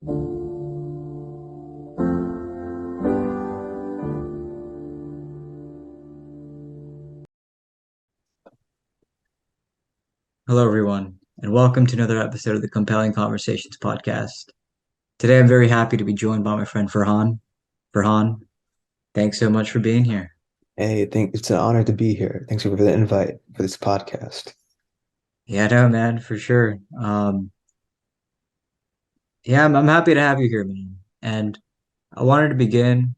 Hello, everyone, and welcome to another episode of the Compelling Conversations podcast. Today, I'm very happy to be joined by my friend Farhan. Farhan, thanks so much for being here. Hey, it's an honor to be here. Thanks for the invite for this podcast. Yeah, no, man, for sure. Yeah, I'm happy to have you here, man. And I wanted to begin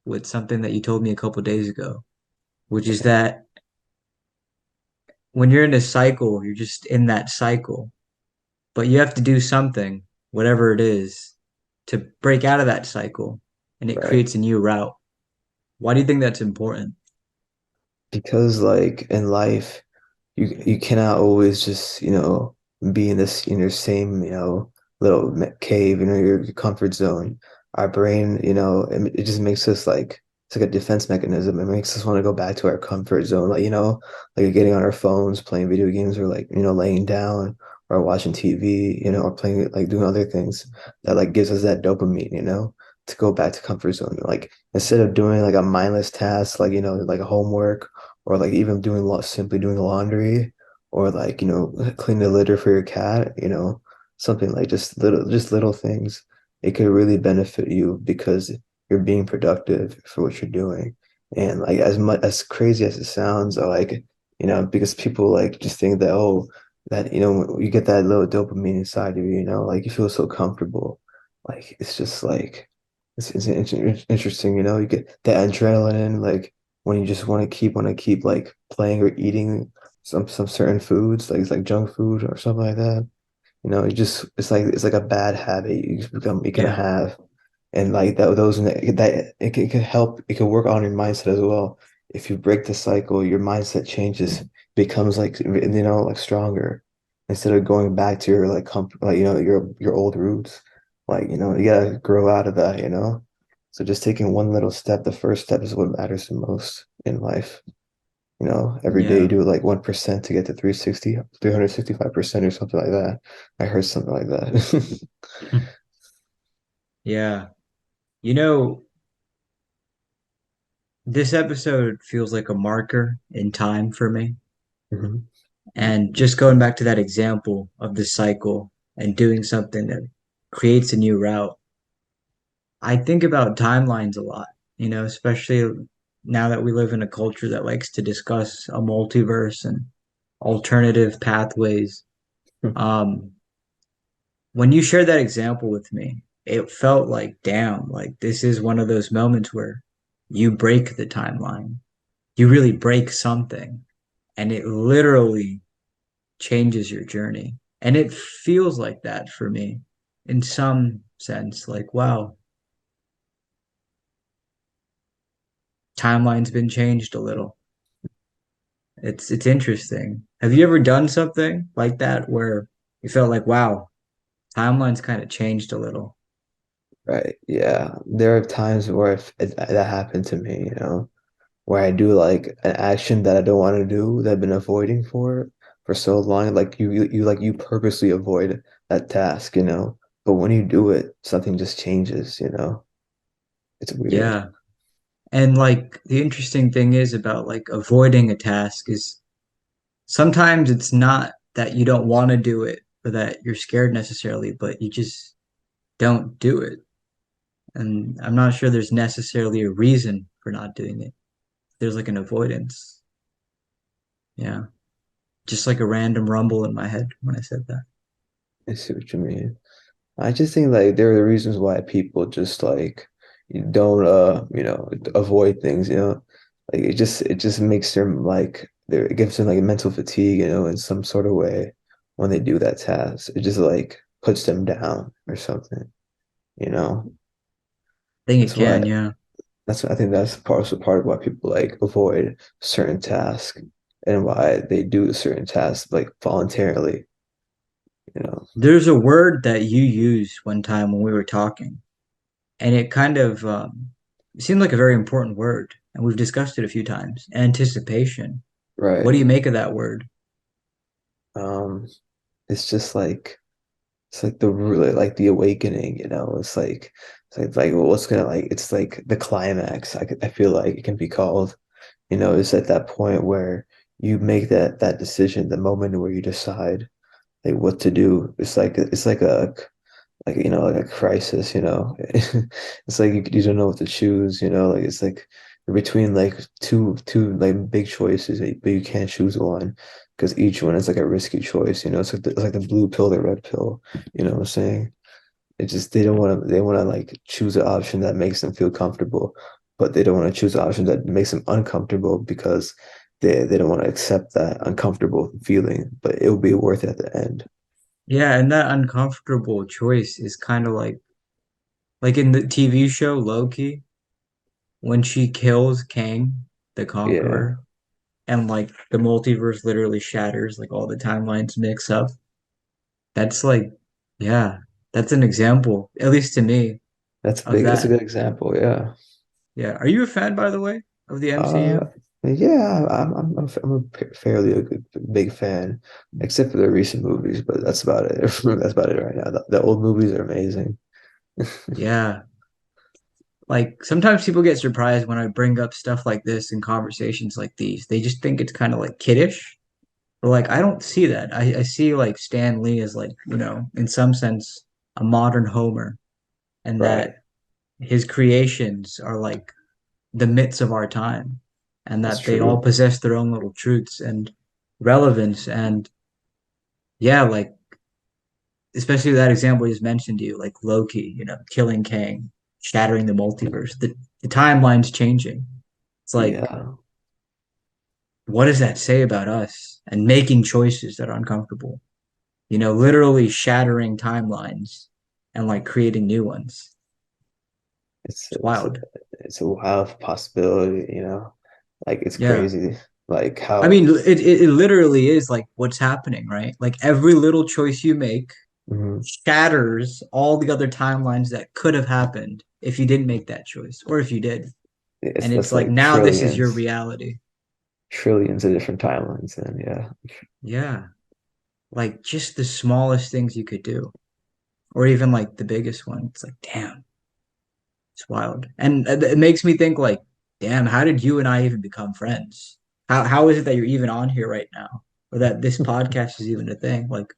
with something that you told me a couple days ago, which is Okay. that when you're in a cycle, you're just in that cycle, but you have to do something, whatever it is, to break out of that cycle, and it Right. creates a new route. Why do you think that's important? Because like in life, you cannot always just, be in your same, little cave, your comfort zone. Our brain, it just makes us like it's like a defense mechanism. It makes us want to go back to our comfort zone, like, like getting on our phones, playing video games, or like, laying down or watching TV, or playing like doing other things that like gives us that dopamine, to go back to comfort zone. Like instead of doing like a mindless task, like, like a homework or like even simply doing laundry or like, clean the litter for your cat, something like just little things. It could really benefit you because you're being productive for what you're doing. And like as much as crazy as it sounds, or like, because people like just think that, oh, that, you get that little dopamine inside of you, like you feel so comfortable. Like it's just like it's interesting, you get that adrenaline, like when you just want to keep like playing or eating some certain foods, like it's like junk food or something like that. It's like a bad habit you can Yeah. have, and like that it can help. It can work on your mindset as well. If you break the cycle, your mindset changes, becomes like like stronger instead of going back to your like comfort, like your old roots. Like you gotta grow out of that. So just taking one little step, the first step is what matters the most in life. Every day you Yeah. do like 1% to get to 365% or something like that. I heard something like that. Yeah. You know, this episode feels like a marker in time for me. Mhm. And just going back to that example of the cycle and doing something that creates a new route, I think about timelines a lot, especially now that we live in a culture that likes to discuss a multiverse and alternative pathways. Um, when you shared that example with me, it felt like, damn, like this is one of those moments where you break the timeline. You really break something, and it literally changes your journey. And it feels like that for me in some sense. Like, wow, timeline's been changed a little. It's interesting. Have you ever done something like that where you felt like, wow, timeline's kind of changed a little? Right. Yeah. There are times where that happened to me, where I do like an action that I don't want to do that I've been avoiding for so long. Like you purposely avoid that task, but when you do it, something just changes. It's weird. Yeah. And like the interesting thing is about like avoiding a task is sometimes it's not that you don't want to do it or that you're scared necessarily, but you just don't do it. And I'm not sure there's necessarily a reason for not doing it. There's like an avoidance. Yeah. Just like a random rumble in my head when I said that. I see what you mean. I just think like there are reasons why people just like you don't avoid things, like it just makes them like there it gives them like mental fatigue, in some sort of way when they do that task. It just like puts them down or something, you know. I think it That's why can, yeah. I think that's also part of why people like avoid certain tasks and why they do certain tasks like voluntarily. There's a word that you used one time when we were talking, and it kind of it seemed like a very important word, and we've discussed it a few times. Anticipation. What do Right. you make of that word? Um, it's just like it's like the really like the awakening, it's like well, what's gonna like it's like the climax. I feel like it can be called, it's at that point where you make that decision, the moment where you decide like what to do. It's like a crisis, it's like you don't know what to choose, like it's like you're between like two like big choices, but you can't choose one because each one is like a risky choice, it's like the blue pill, the red pill, what I'm saying? It just they want to like choose an option that makes them feel comfortable, but they don't want to choose an option that makes them uncomfortable because they don't want to accept that uncomfortable feeling, but it will be worth it at the end. Yeah, and that uncomfortable choice is kind of like in the TV show Loki when she kills Kang, the Yeah, Conqueror, and like the multiverse literally shatters, like all the timelines mix up. That's like, yeah, that's an example, at least to me, of that's a that. good example. Yeah. Yeah. Are you a fan, by the way, of the Uh, MCU? yeah, fairly a good big fan, except for the recent movies, but that's about it. That's about it right now. The old movies are amazing. Yeah. Like sometimes people get surprised when I bring up stuff like this in conversations like these. They just think it's kind of like kiddish. But like I don't see that. I see like Stan Lee as like, in some sense, a modern Homer, and Right. that his creations are like the myths of our time, and That's that they all true. possess their own little truths and relevance. And yeah, like especially that example I just mentioned to you, like Loki, killing Kang, shattering the multiverse. The timeline's changing. It's like, Yeah. what does that say about us and making choices that are uncomfortable? Literally shattering timelines and like creating new ones. It's It's it's wild. it's a wild possibility. Like it's Yeah. crazy. Like I how mean, it literally is like what's happening, right? Like every little choice you make mhm. shatters all the other timelines that could have happened if you didn't make that choice or if you did. It's And it's that's like like now this is your trillions, reality. trillions of different timelines. And yeah, Yeah. Like just the smallest things you could do, or even like the biggest one. It's like, damn, it's wild. And it makes me think like, damn, how did you and I even become friends? How is it that you're even on here right now? Or that this podcast is even a thing? Like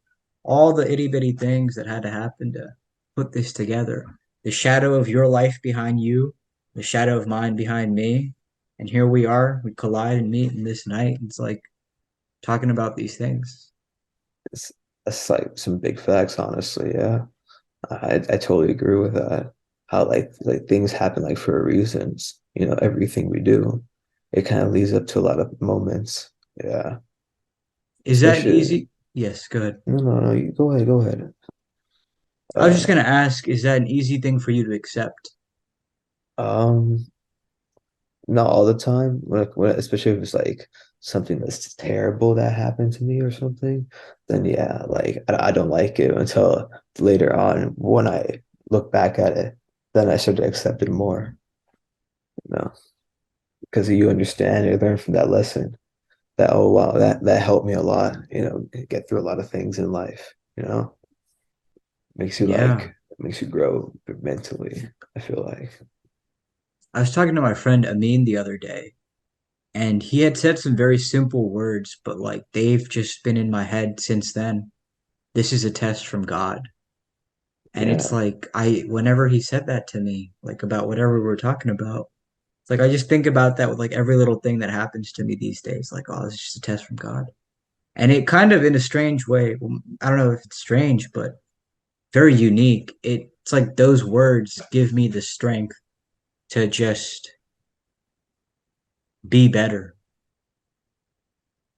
all the itty bitty things that had to happen to put this together. The shadow of your life behind you, the shadow of mine behind me. And here we are, we collide and meet in this night. It's like talking about these things. it's that's like some big facts, honestly. Yeah. I totally agree with that. How like things happen like for a reasons. Everything we do, it kind of leads up to a lot of moments. Yeah. Is that an Especially easy? Yes, good. no, no, no, you go ahead, go ahead. I was just Uh gonna ask, is that an easy thing for you to accept? um not all the time. Especially if it's like something that's terrible that happened to me or something, then yeah, like I don't like it until later on when I look back at it, then I start to accept it more, you know, because you understand or learn from that lesson that, oh wow, that helped me a lot, get through a lot of things in life, makes you Yeah. like makes you grow mentally, I feel like. I was talking to my friend Amin the other day, and he had said some very simple words, but like they've just been in my head since then. This is a test from God. And it's Yeah, like whenever he said that to me, like about whatever we were talking about, it's like I just think about that with like every little thing that happens to me these days. Like, oh, it's just a test from God. And it kind of in a strange way, well, I don't know if it's strange, but very unique. It's like those words give me the strength to just be better.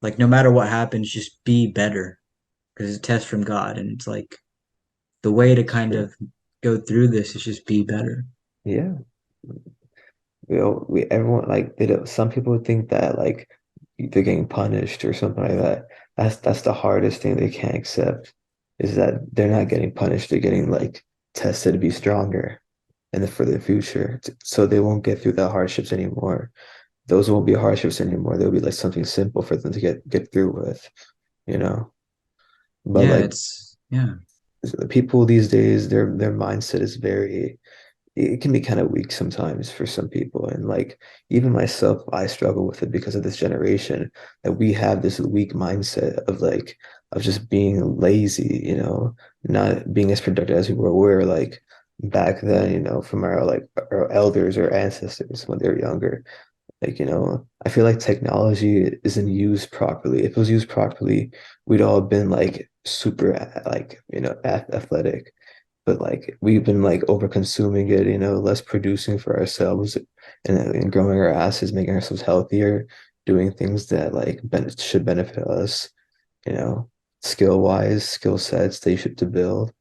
Like no matter what happens, just be better because it's a test from God. And it's like the way to it's kind true. of go through this is just be better. Yeah. We everyone like they don't, some people think that like they're getting punished or something like that. That's the hardest thing they can't accept is that they're not getting punished. They're getting like tested to be stronger for the future. So they won't get through the hardships anymore. Those won't be hardships anymore. They'll be like something simple for them to get through with, you know. But Yeah, like it's yeah. the people these days, their mindset is very it can be kind of weak sometimes for some people. And like even myself, I struggle with it because of this generation that we have this weak mindset of like of just being lazy, not being as productive as we were like back then, from our like our elders or ancestors when they were younger. Like, I feel like technology isn't used properly. If it was used properly, we'd all been like super like, athletic. But like we've been like over consuming it, less producing for ourselves and growing our asses, making ourselves healthier, doing things that like should benefit us, you know, skill wise, skill sets they should to build.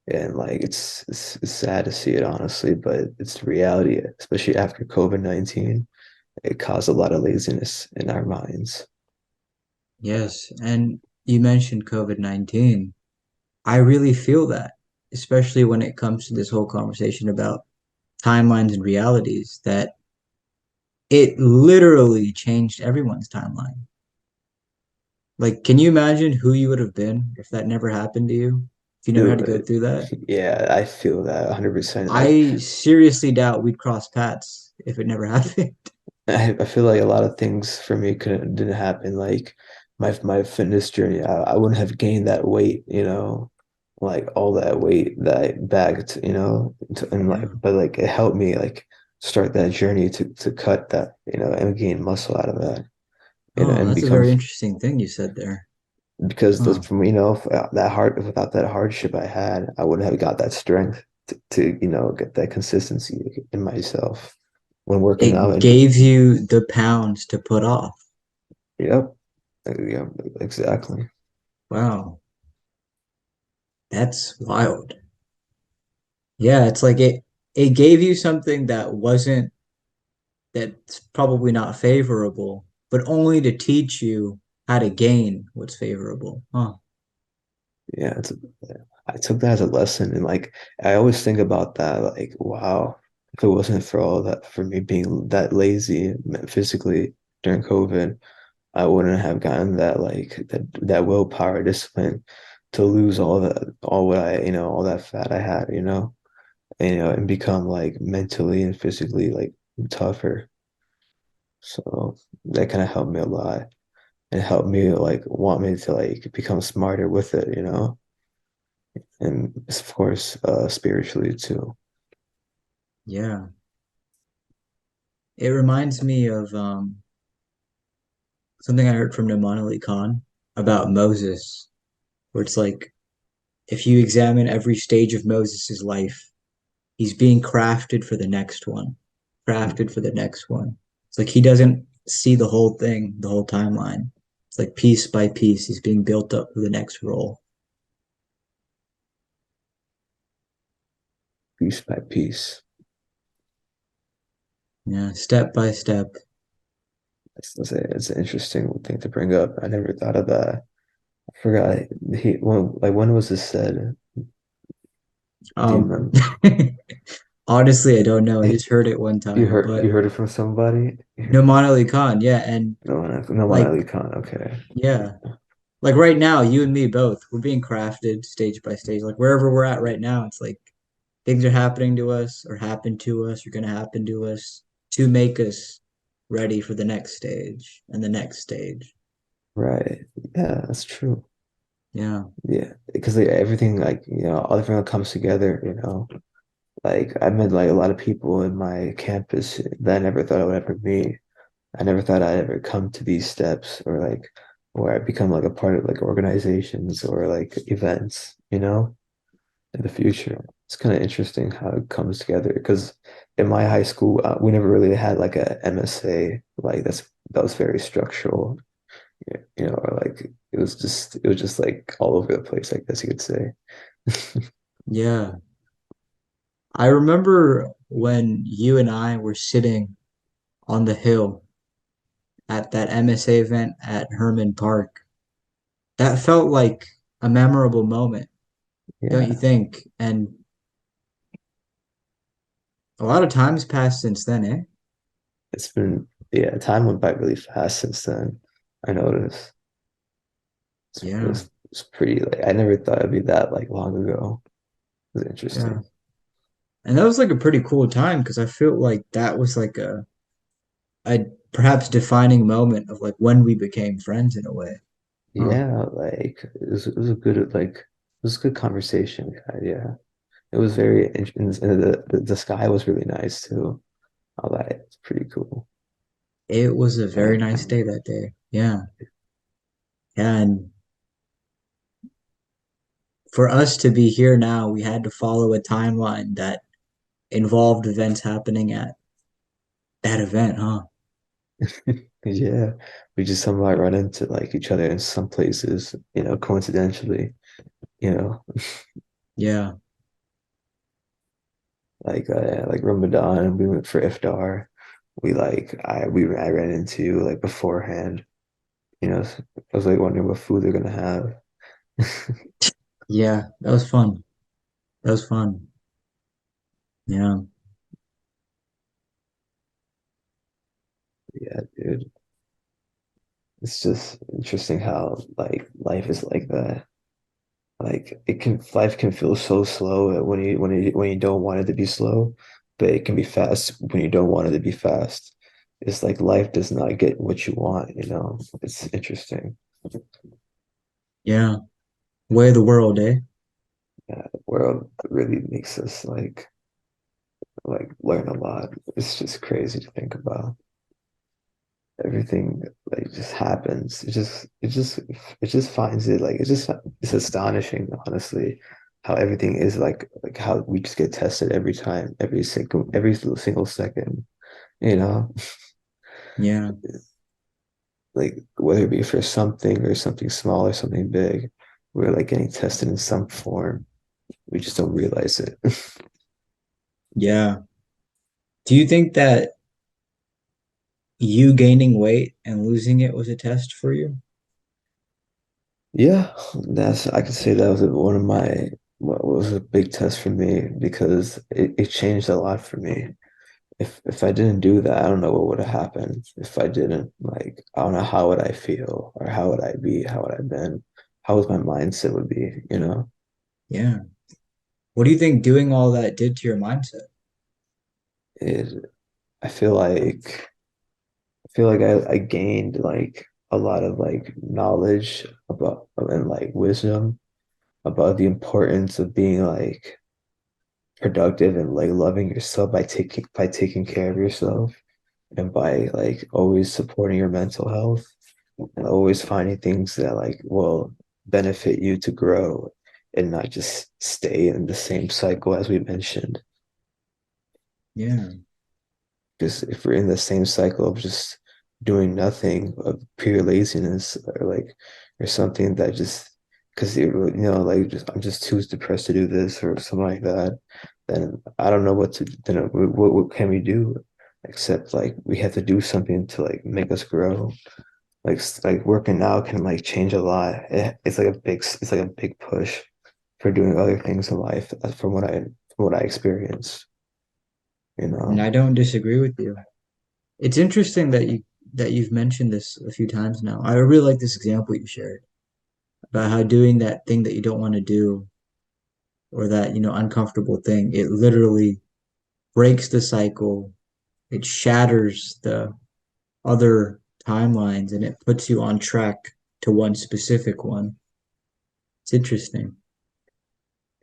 And like it's sad to see it honestly, but it's the reality, especially after COVID-19. It caused a lot of laziness in our minds. Yes, and you mentioned COVID-19. I really feel that, especially when it comes to this whole conversation about timelines and realities, that it literally changed everyone's timeline. Like, can you imagine who you would have been if that never happened to you? If you never had to go Dude, through that? yeah, I feel that 100%. Like I seriously doubt we'd cross paths if it never happened. I feel like a lot of things for me couldn't didn't happen. Like my fitness journey, I wouldn't have gained that weight, like all that weight that I bagged, and like Yeah. but like it helped me like start that journey to cut that, and gain muscle out of that, Oh, and that's a become very interesting thing you said there. because those Huh. from that hard without that hardship I had, I wouldn't have got that strength to get that consistency in myself when working out It and gave you the pounds to put off. yep. Yeah, exactly. Wow. That's wild. Yeah, it's like it gave you something that wasn't that's probably not favorable, but only to teach you how to gain what's favorable. Huh. Yeah, I took that as a lesson, and like I always think about that. Like, wow, if it wasn't for all that, for me being that lazy physically during COVID, I wouldn't have gotten that like that willpower, discipline to lose all what all that fat I had, and become like mentally and physically like tougher. So that kind of helped me a lot and helped me like want me to like become smarter with it, and of course spiritually too. Yeah. It reminds me of something I heard from Naman Khan about Moses, where it's like if you examine every stage of Moses's life, he's being crafted for the next one, crafted for the next one. It's like he doesn't see the whole thing, the whole timeline. It's like piece by piece, he's being built up for the next role. Piece by piece. Yeah, step by step. It's an interesting thing to bring up. I never thought of that. I forgot when was this said? Do you Um, remember? honestly, I don't know. I just heard it one time, You but heard it from somebody? Naman Ali Khan, yeah, and No one like, Ali Khan. Okay. yeah, like right now, you and me both, we're being crafted stage by stage. Like wherever we're at right now, it's like things are happening to us or happen to us or going to happen to us to make us ready for the next stage and the next stage. Right. Yeah, that's true. Yeah. Yeah, because like, everything like everything comes together. Like I met like a lot of people in my campus that I never thought I would ever meet. I never thought I'd ever come to these steps or like where I become like a part of like organizations or like events, in the future. It's kind of interesting how it comes together because in my high school, we never really had like a MSA like that was very structural, or like it was just like all over the place, I guess you could say. Yeah. I remember when you and I were sitting on the hill at that MSA event at Herman Park. That felt like a memorable moment, don't you Yeah, think? And a lot of time's passed since then, eh? time went by really fast since then. I noticed. Yeah. It's pretty like I never thought it'd be that like long ago. It was Yeah. interesting. And that was like a pretty cool time because I feel like that was like a perhaps defining moment of like when we became friends in a way. Huh. Yeah, like it was a good like it was a good conversation we had. Yeah, it was very interesting. And the sky was really nice too. All that it's pretty cool. It was a very Like nice day that day. Yeah. Yeah. And for us to be here now, we had to follow a timeline that involved events happening at that event, huh? yeah, we just somehow run into like each other in some places, coincidentally, you know, Yeah. like Ramadan, we went for iftar. I ran into like beforehand, I was like wondering what food they're gonna have. Yeah. That was fun. That was fun. Yeah. Yeah, dude. It's just interesting how like life is like that. Like life can feel so slow when you don't want it to be slow, but it can be fast when you don't want it to be fast. It's like life does not get what you want. It's interesting. Yeah. Way of the world, eh? Yeah, the world really makes us like learn a lot. It's just crazy to think about. Everything like just happens. It just finds it like it's astonishing, honestly, how everything is like how we just get tested every time, every single second, you know, Yeah. like whether it be for something or something small or something big, we're like getting tested in some form. We just don't realize it. Yeah. Do you think that you gaining weight and losing it was a test for you? Yeah, that's I could say that was one of my what was a big test for me because it changed a lot for me. If I didn't do that, I don't know what would have happened. If I didn't, like, I don't know how would I feel or how would I be, how would I been, how would my mindset would be. Yeah. What do you think doing all that did to your mindset? It I feel like I gained like a lot of like knowledge about and like wisdom about the importance of being like productive and like loving yourself by taking care of yourself and by like always supporting your mental health and always finding things that like will benefit you to grow and not just stay in the same cycle as we mentioned. Yeah. Because if we're in the same cycle of just doing nothing, of pure laziness or something that just because like just I'm just too depressed to do this or something like that, then I don't know what can we do except like we have to do something to like make us grow. Like working out can like change a lot. It's like a big push for doing other things in life from what I experienced, you And know. I don't disagree with you. It's interesting that you've mentioned this a few times now. I really like this example you shared about how doing that thing that you don't want to do or that, uncomfortable thing, it literally breaks the cycle. It shatters the other timelines and it puts you on track to one specific one. It's interesting.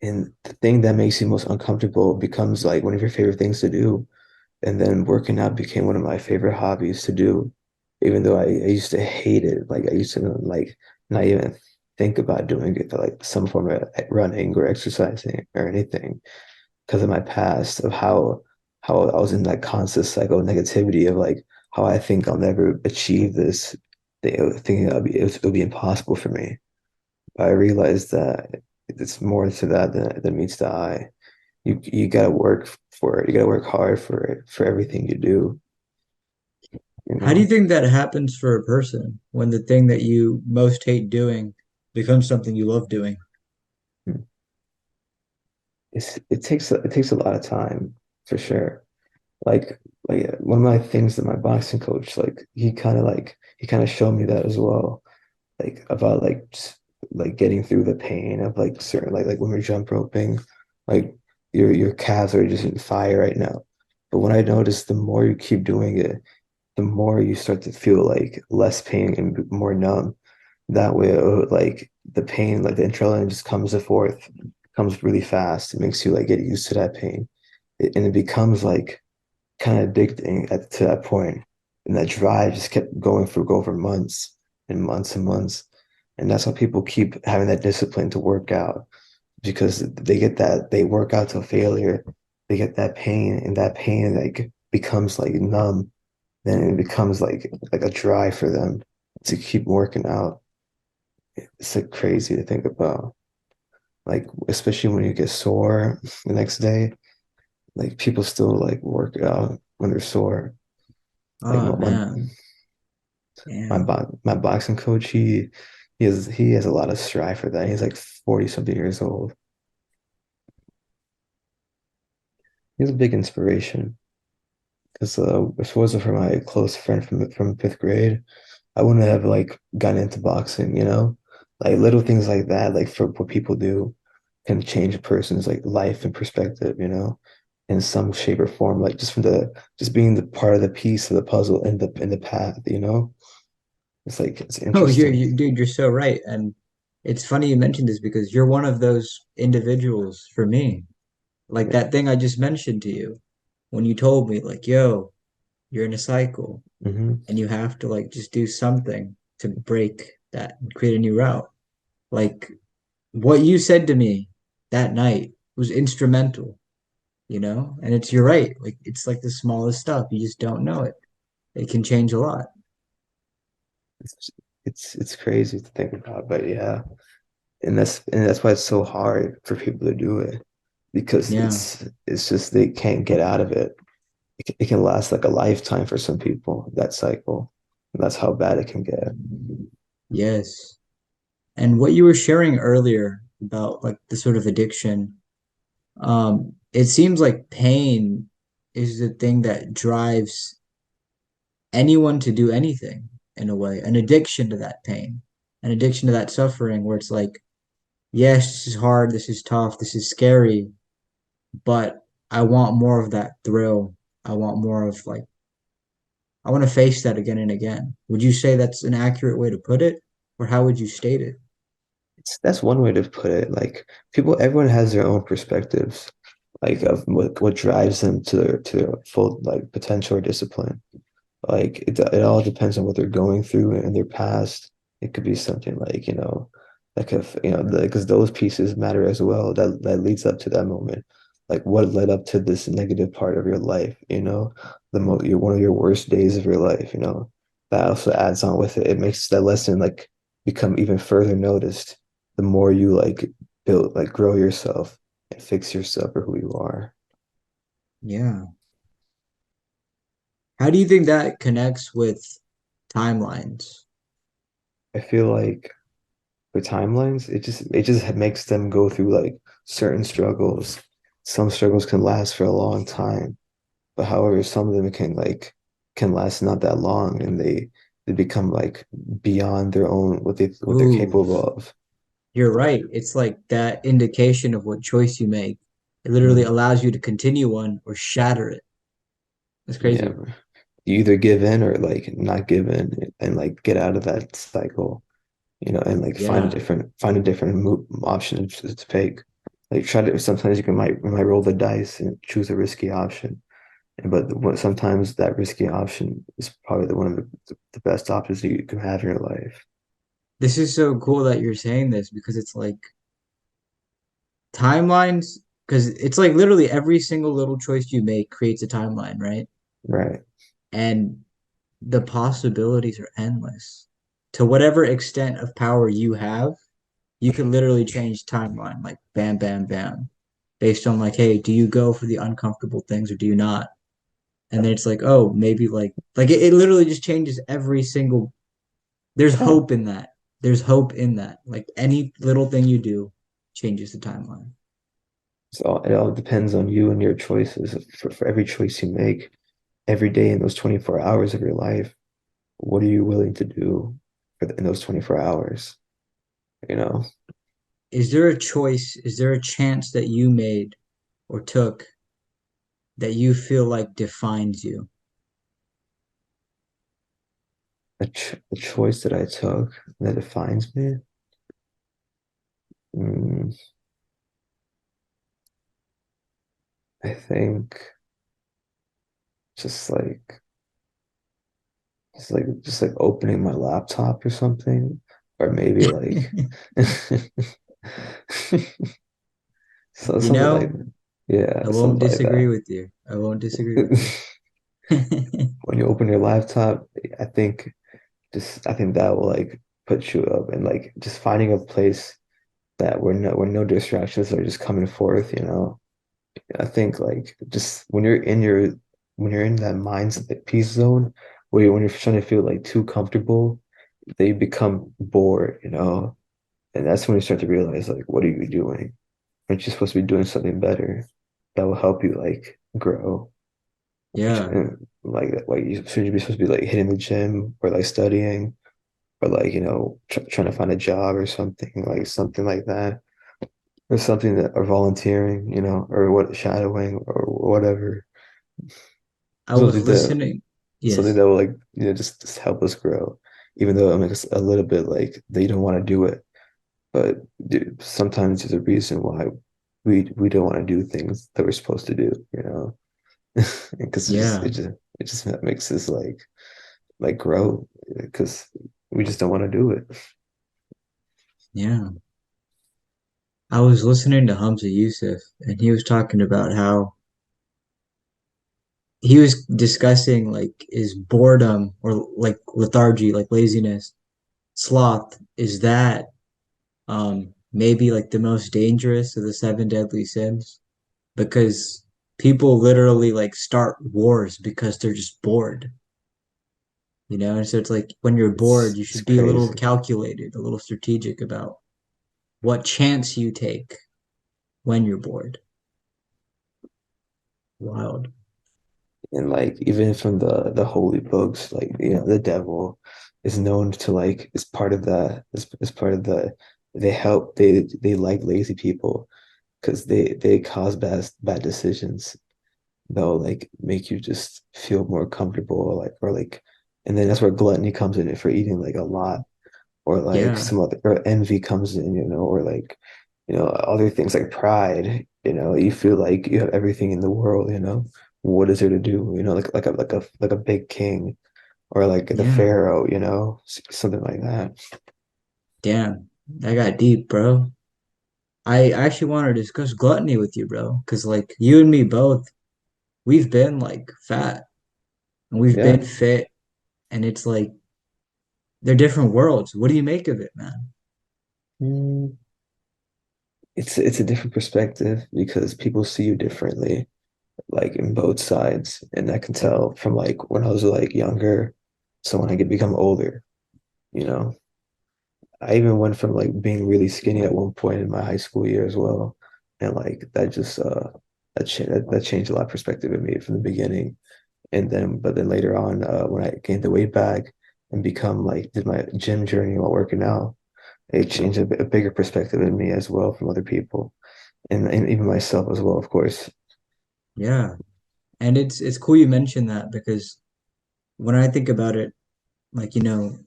And the thing that makes you most uncomfortable becomes like one of your favorite things to do. And then working out became one of my favorite hobbies to do, even though I used to hate it. Like I used to like not even think about doing it, like some form of running or exercising or anything because of my past of how I was in that constant cycle of negativity of like how I think I'll never achieve this, thinking it'll be impossible for me. But I realized that it's more to that than meets the eye. You gotta work for it. You gotta work hard for it for everything you do. You How do you know, think that happens for a person when the thing that you most hate doing becomes something you love doing? it takes a lot of time for sure. Like one of my things that my boxing coach he kind of showed me that as well. Like about like like getting through the pain of like certain like when we're jump roping, like your calves are just in fire right now. But when I notice the more you keep doing it, the more you start to feel like less pain and more numb. That way, like the pain, like the adrenaline just comes forth, comes really fast. It makes you like get used to that pain, and it becomes like kind of addicting to that point. And that drive just kept going for months and months and months. And that's how people keep having that discipline to work out because they get that they work out to failure. They get that pain, and that pain like becomes like numb. Then it becomes like a drive for them to keep working out. It's like crazy to think about. Like especially when you get sore the next day, like people still like work out when they're sore. Like Oh man. Damn. my boxing coach, he has a lot of strive for that. He's like 40 something years old. He's a big inspiration because if it wasn't for my close friend from fifth grade, I wouldn't have like gotten into boxing, you know? Like little things like that, like for what people do can change a person's like life and perspective, you know, in some shape or form. Like just being the part of the piece of the puzzle in the path, you know? It's like it's Oh, interesting. dude, you're so right. And it's funny you mentioned this because you're one of those individuals for me. Like that thing I just mentioned to you when you told me, like, yo, you're in a cycle Hmm. and you have to like just do something to break that and create a new route. Like what you said to me that night was instrumental, you know? And it's you're right. Like it's like the smallest stuff. You just don't know it. It can change a lot. It's it's crazy to think about, but yeah. And that's why it's so hard for people to do it because Yeah. it's just they can't get out of it. It can last like a lifetime for some people, that cycle. And that's how bad it can get. Yes. And what you were sharing earlier about like the sort of addiction, it seems like pain is the thing that drives anyone to do anything in a way, an addiction to that pain, an addiction to that suffering where it's like, yes, this is hard, this is tough, this is scary, but I want more of that thrill. I want more of like, I want to face that again and again. Would you say that's an accurate way to put it? Or how would you state it? That's one way to put it. Like everyone has their own perspectives, like of what drives them to their full like potential or discipline. Like it all depends on what they're going through in their past. It could be something like, like if, because those pieces matter as well. That leads up to that moment. Like what led up to this negative part of your life, one of your worst days of your life, that also adds on with it. It makes that lesson like become even further noticed the more you like grow yourself and fix yourself for who you are. Yeah. How do you think that connects with timelines? I feel like for timelines, it just makes them go through like certain struggles. Some struggles can last for a long time, but however, some of them can last not that long, and they become like beyond their own what they're Ooh, capable of. you're right. It's like that indication of what choice you make. It literally Mhm. allows you to continue one or shatter it. That's Yeah, crazy. you either give in or like not give in and like get out of that cycle, and like Yeah. find a different option to take. Like try to sometimes you might roll the dice and choose a risky option. But sometimes that risky option is probably one of the best options you can have in your life. This is so cool that you're saying this because it's like timelines, because it's like literally every single little choice you make creates a timeline, right? Right. And the possibilities are endless. To whatever extent of power you have, you can literally change timeline, like bam, bam, bam, based on like, hey, do you go for the uncomfortable things or do you not? And then it's like, oh, maybe it literally just changes every single. There's Yeah. hope in that. There's hope in that. Like any little thing you do changes the timeline. So it all depends on you and your choices. For every choice you make every day in those 24 hours of your life, what are you willing to do in those 24 hours? you know, Is there a choice, is there a chance that you made or took that you feel like defines you? a choice that I took that defines me. Mm, I think just like just like opening my laptop or something, or maybe like so You something like know, yeah, I won't something like disagree that. with you. I won't disagree with you. When you open your laptop, I think I think that will like put you up and like just finding a place that where no distractions are just coming forth, you know. I think like just when you're in that mindset peace zone where when you're trying to feel like too comfortable, they become bored, you know. And that's when you start to realize like what are you doing? Aren't you supposed to be doing something better that will help you like grow? Yeah, Like you should you be supposed to be like hitting the gym or like studying or like trying to find a job or something like that or something that or volunteering, or what shadowing or whatever. I was Something that listening. something Yes. that will like just help us grow, even though I mean it's a little bit like they don't want to do it, but dude, sometimes there's a reason why we don't want to do things that we're supposed to do, because Yeah. it just makes us like grow because we just don't want to do it. Yeah. I was listening to Hamza Yusuf and he was talking about how he was discussing like is boredom or like lethargy, like laziness, sloth, is that maybe like the most dangerous of the seven deadly sins? Because people literally like start wars because they're just bored, you know? And so it's like when you're bored, you It's should be a little crazy. calculated, a little strategic about what chance you take when you're bored. Wild. And like even from the holy books, like the devil is known to like is part of is part of they like lazy people because they cause bad decisions. They'll like make you just feel more comfortable or like and then that's where gluttony comes in for eating like a lot or like Yeah. some other or envy comes in, or like other things like pride, you feel like you have everything in the world, what is there to do, like a big king or like the Yeah. pharaoh, something like that. Damn. That got deep, bro. I actually want to discuss gluttony with you, bro. Because, like, you and me both, we've been, like, fat and we've been Yeah. fit. And it's like, they're different worlds. What do you make of it, man? Mm, it's a different perspective because people see you differently, like in both sides, and I can tell from like when I was like younger, so when I get become older, you know I even went from like being really skinny at one point in my high school year as well. And like that just that changed a lot of perspective in me from the beginning. And then but then later on, when I gained the weight back and become like did my gym journey while working out, it changed a bigger perspective in me as well from other people. And even myself as well, of course. Yeah. And it's cool you mentioned that because when I think about it, like,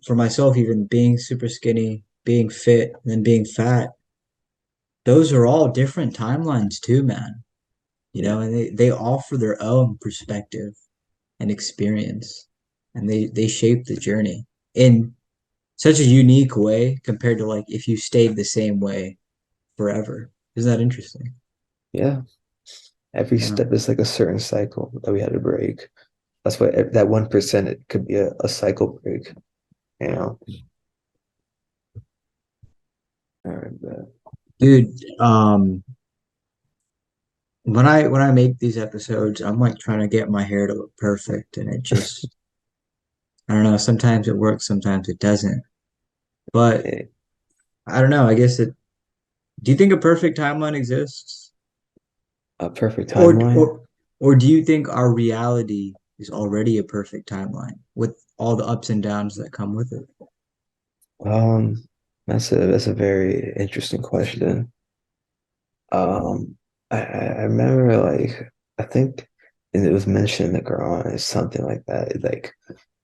for myself, even being super skinny, being fit, and then being fat, those are all different timelines too, man. Yeah. And they offer their own perspective and experience, and they shape the journey in such a unique way compared to like if you stayed the same way forever. Isn't that interesting? Yeah. Every Yeah. step is like a certain cycle that we had to break. That's why that 1% it could be a cycle break, you know. All right, but Dude, when I make these episodes, I'm like trying to get my hair to look perfect and it just I don't know, sometimes it works, sometimes it doesn't. But eh, I don't know, I guess it do you think a perfect timeline exists? a perfect Or timeline. or or do you think our reality is already a perfect timeline with all the ups and downs that come with it? Um, That's a very interesting question. Um, I remember like I think it was mentioned in the Quran or something like that, like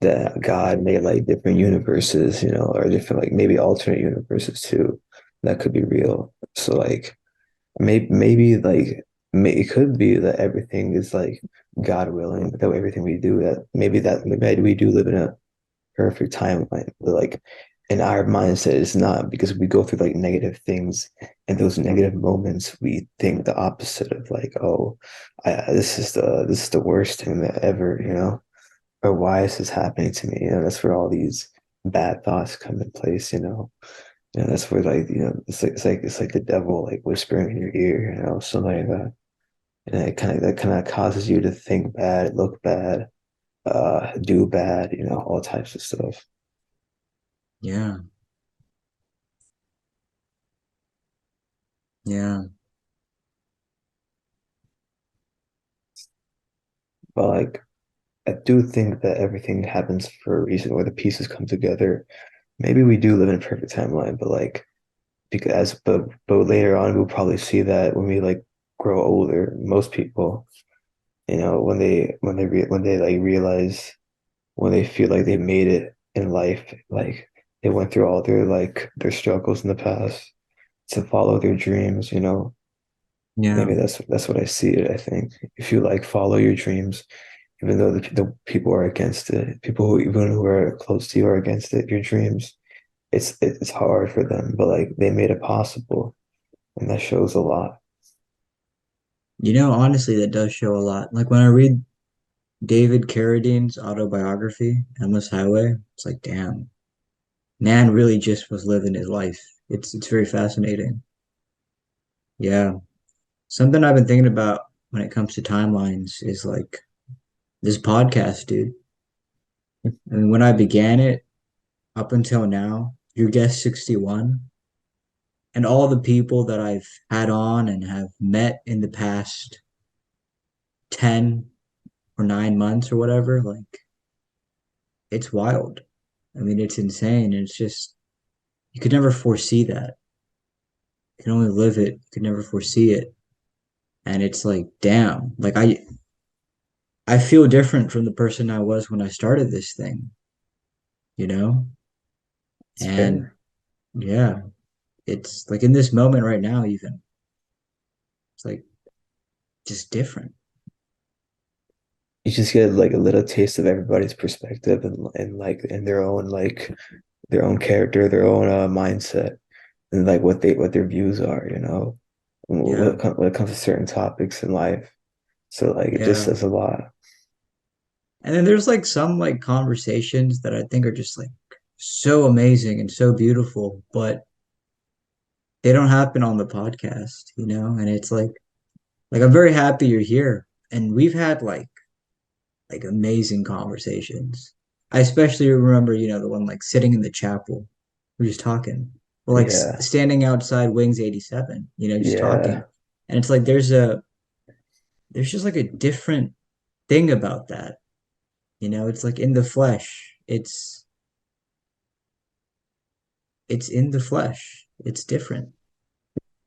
that God made like different universes, or different like maybe alternate universes too that could be real. So like maybe like it could be that everything is like God willing, that everything we do that maybe we do live in a perfect timeline. But like in our mindset, it's not because we go through like negative things and those negative moments, we think the opposite of like, oh, this is the worst thing that ever, or why is this happening to me? That's where all these bad thoughts come in place, that's where like, it's like the devil like whispering in your ear, something like that. And that kind of causes you to think bad, look bad, do bad, all types of stuff. Yeah, yeah, But like I do think that everything happens for a reason where the pieces come together. Maybe we do live in a perfect timeline, but like but later on we'll probably see that when we like grow older, most people, when they like realize when they feel like they made it in life, like they went through all their struggles in the past to follow their dreams, yeah. maybe that's what I see it, I think. If you like follow your dreams, even though the people are against it, people who even who are close to you are against it, your dreams, it's hard for them, but like they made it possible, and that shows a lot. Honestly, that does show a lot. Like when I read David Carradine's autobiography, Endless Highway, it's like, damn, man really just was living his life. It's very fascinating. Yeah. Something I've been thinking about when it comes to timelines is like this podcast, dude. I mean, when I began it up until now, your guest 61, and all the people that I've had on and have met in the past 10 or 9 months or whatever, like it's wild. I mean, it's insane. It's just, you could never foresee that. You can only live it, you could never foresee it. And it's like, damn, like I feel different from the person I was when I started this thing, you know? It's And fair. yeah, it's like in this moment right now, even, it's like just different. You just get like a little taste of everybody's perspective and like in their own character, their own mindset, and like what their views are, Yeah, when it comes to certain topics in life. So like it just yeah. says a lot. And then there's like some like conversations that I think are just like so amazing and so beautiful, but they don't happen on the podcast, And it's like I'm very happy you're here. And we've had like amazing conversations. I especially remember, the one like sitting in the chapel, we're just talking. Or like Yeah, standing outside Wings 87, just talking. yeah. And it's like there's just like a different thing about that. It's like in the flesh. It's in the flesh. It's different,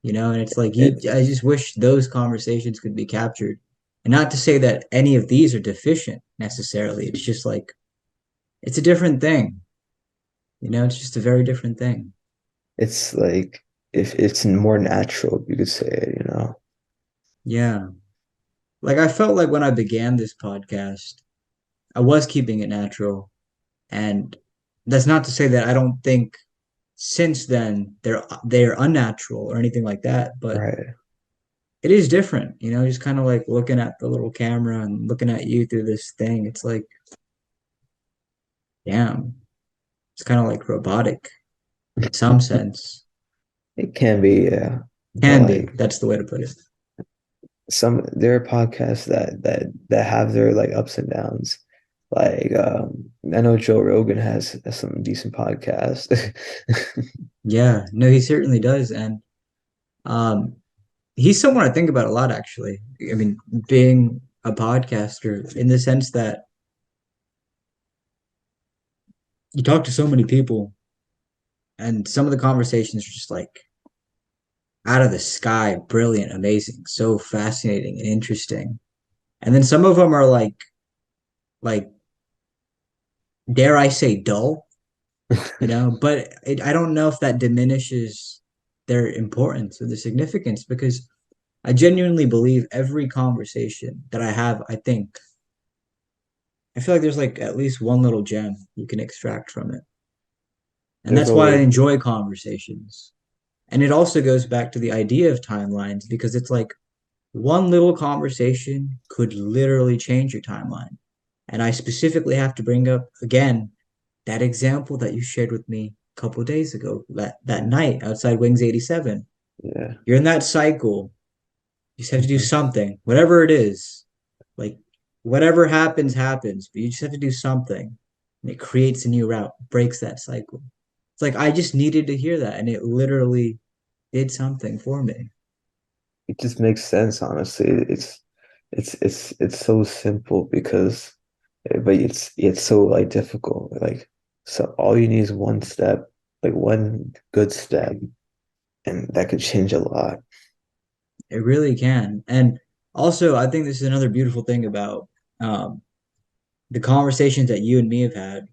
and it's like It I just wish those conversations could be captured. And not to say that any of these are deficient necessarily. It's just like it's a different thing. It's just a very different thing. it's like if it's more natural, you could say. Yeah. Like I felt like when I began this podcast, I was keeping it natural. And that's not to say that I don't think since then they're unnatural or anything like that, but Right. it is different, just kind of like looking at the little camera and looking at you through this thing. It's like, damn, it's kind of like robotic in some sense. It can be, yeah. But Can be. like That's the way to put it. there are podcasts that have their like ups and downs. Like I know Joe Rogan has some decent podcasts. Yeah, no, he certainly does. And um, he's someone I think about a lot, actually. I mean, being a podcaster in the sense that you talk to so many people and some of the conversations are just like out of the sky, brilliant, amazing, so fascinating and interesting. And then some of them are like dare I say dull, but I don't know if that diminishes their importance or the significance because I genuinely believe every conversation that I have, I feel like there's like at least one little gem you can extract from it. And There's that's why I always, enjoy conversations. And it also goes back to the idea of timelines because it's like one little conversation could literally change your timeline. And I specifically have to bring up again that example that you shared with me a couple of days ago, that night outside Wings 87. yeah. You're in that cycle. You just have to do Mhm. something, whatever it is. Like whatever happens, happens, but you just have to do something. And it creates a new route, breaks that cycle. It's like I just needed to hear that, and it literally did something for me. It just makes sense, honestly. It's so simple because, but it's so like difficult. Like, so all you need is one step, like one good step, and that could change a lot. It really can. And also, I think this is another beautiful thing about um, the conversations that you and me have had.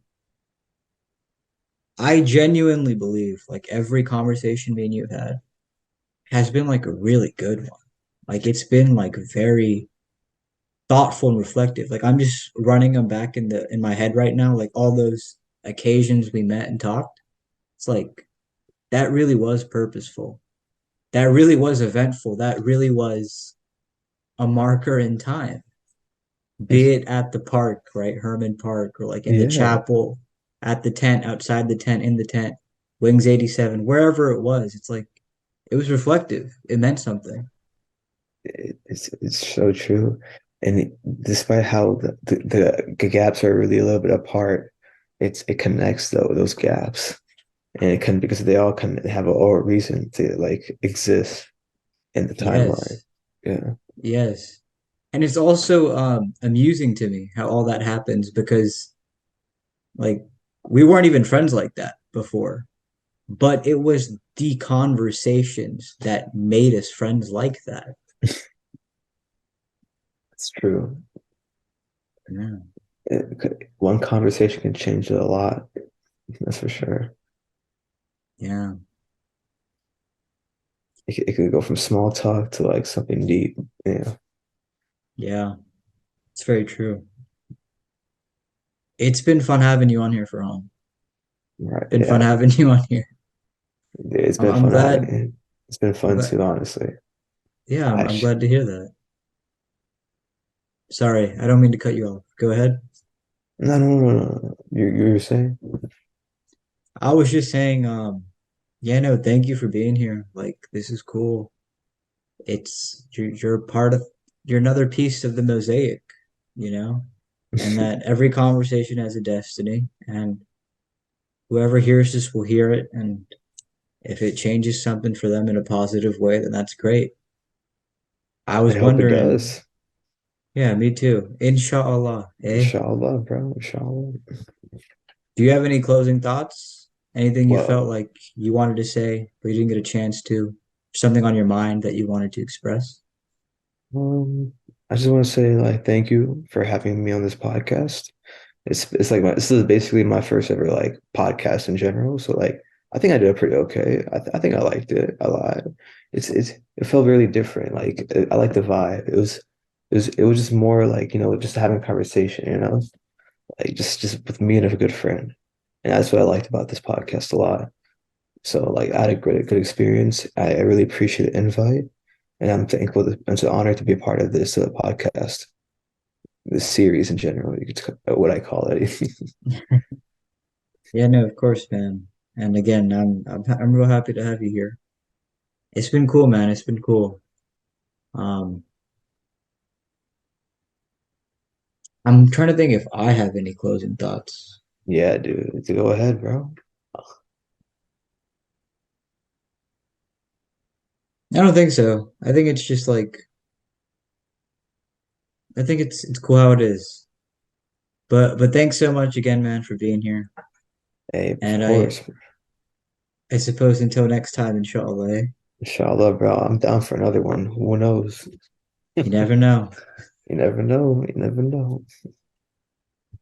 I genuinely believe like every conversation me and you have had has been like a really good one. Like it's been like very thoughtful and reflective. Like I'm just running them back in my head right now, like all those occasions we met and talked. It's like that really was purposeful. That really was eventful. That really was a marker in time. Be it at the park, right? Herman Park, or like in the Yeah, chapel, at the tent, outside the tent, in the tent, Wings 87, wherever it was. It's like it was reflective. It meant something. it's so true. And despite how the gaps are really a little bit apart, it connects though those gaps, and it can because they all can have a reason to like exist in the timeline. Yes. Yeah. Yes. And it's also amusing to me how all that happens because like we weren't even friends like that before. But it was the conversations that made us friends like that. It's true. Yeah. One conversation can change it a lot. That's for sure. Yeah. It could go from small talk to like something deep. Yeah. Yeah. It's very true. It's been fun having you on here for home. Right. Been fun Yeah. having you on here. It's I'm, been I'm fun having glad. it. It's been I'm fun glad. too, honestly. Yeah, I'm Ash. glad to hear that. Sorry, I don't mean to cut you off. Go ahead. No, no, no, no, no. You were saying? I was just saying, yeah, no, thank you for being here. Like, this is cool. You're part of, you're another piece of the mosaic, you know, and that every conversation has a destiny, and whoever hears this will hear it. And if it changes something for them in a positive way, then that's great. I I was hope it wondering, does. yeah, me too. Inshallah, eh? Inshallah, bro. Inshallah. Do you have any closing thoughts? Anything you felt Well, like you wanted to say, but you didn't get a chance to? Something on your mind that you wanted to express? um, I just want to say like thank you for having me on this podcast. It's like this is basically my first ever like podcast in general. So like I think I did pretty okay. I think I liked it a lot. It felt really different. Like I like the vibe. It was just more like, just having a conversation, like just with me and a good friend. And that's what I liked about this podcast a lot. So like I had a good experience. I really appreciate the invite, and I'm thankful that it's an honor to be a part of this podcast, this series in general. What I call it. Yeah, no, of course, man. And again, I'm real happy to have you here. It's been cool, man. It's been cool. Um, I'm trying to think if I have any closing thoughts. Yeah, dude. Go ahead, bro. I don't think so. I think it's just like I think it's cool how it is. But thanks so much again, man, for being here. Hey, of And I course. I suppose until next time, inshallah. Inshallah, bro. I'm down for another one. Who knows? You never know. You never know. You never know.